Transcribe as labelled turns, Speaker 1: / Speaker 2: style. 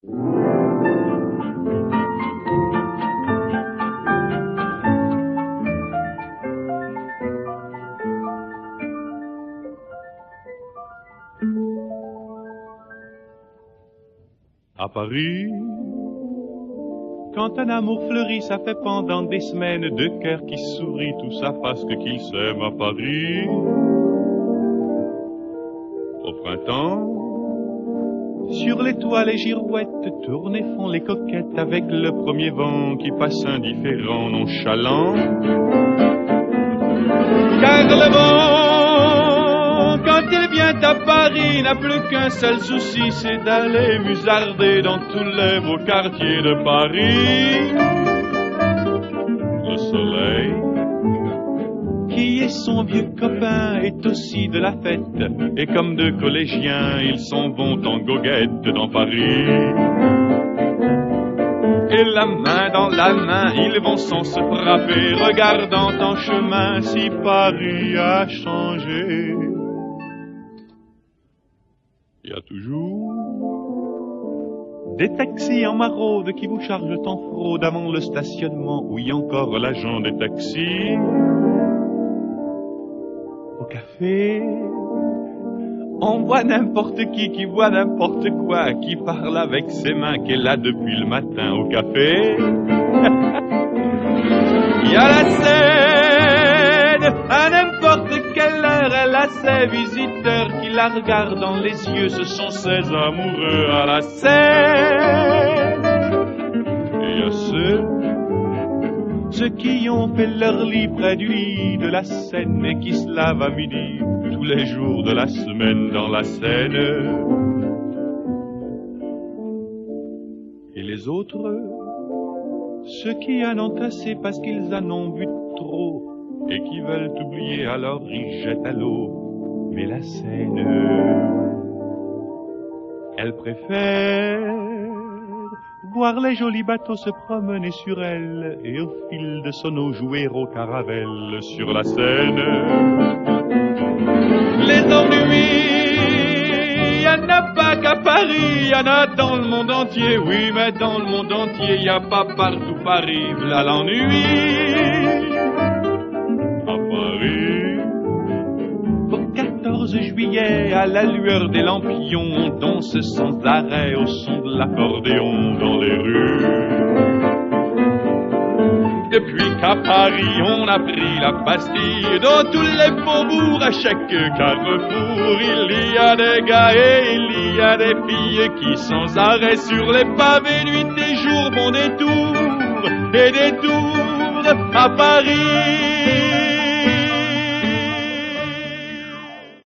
Speaker 1: À Paris, quand un amour fleurit, ça fait pendant des semaines deux cœurs qui sourient, tout ça parce qu'ils s'aiment à Paris. Au printemps, sur les toits les girouettes tournent et font les coquettes avec le premier vent qui passe indifférent, nonchalant. Car le vent, quand il vient à Paris, n'a plus qu'un seul souci, c'est d'aller musarder dans tous les beaux quartiers de Paris. Le soleil, qui est son vieux copain, est aussi de la fête, et comme deux collégiens, ils s'en vont en goguette dans Paris. Et la main dans la main, ils vont sans se frapper, regardant en chemin si Paris a changé. Il y a toujours des taxis en maraude qui vous chargent en fraude avant le stationnement. Oui, encore l'agent des taxis. Au café, on voit n'importe qui voit n'importe quoi, qui parle avec ses mains, qui est là depuis le matin au café. Il y a la Seine, à n'importe quelle heure, elle a ses visiteurs qui la regardent dans les yeux, ce sont ses amoureux à la Seine. Et il y a ceux qui ont fait leur lit près du lit de la Seine et qui se lavent à midi tous les jours de la semaine dans la Seine. Et les autres, ceux qui en ont assez parce qu'ils en ont vu trop et qui veulent oublier, alors ils jettent à l'eau. Mais la Seine, elle préfère voir les jolis bateaux se promener sur elle et au fil de son eau jouer au caravelle sur la Seine. Les ennuis, y en a pas qu'à Paris, y en a dans le monde entier. Oui, mais dans le monde entier, y a pas partout Paris, v'là l'ennui. À Paris, au 14 juillet, à la lueur des lampions, on danse sans arrêt au son de l'accordéon dans les rues. Depuis qu'à Paris on a pris la Bastille, dans tous les faubourgs, à chaque carrefour, il y a des gars et il y a des filles qui sans arrêt sur les pavés, nuit et jour, font des tours et des tours à Paris.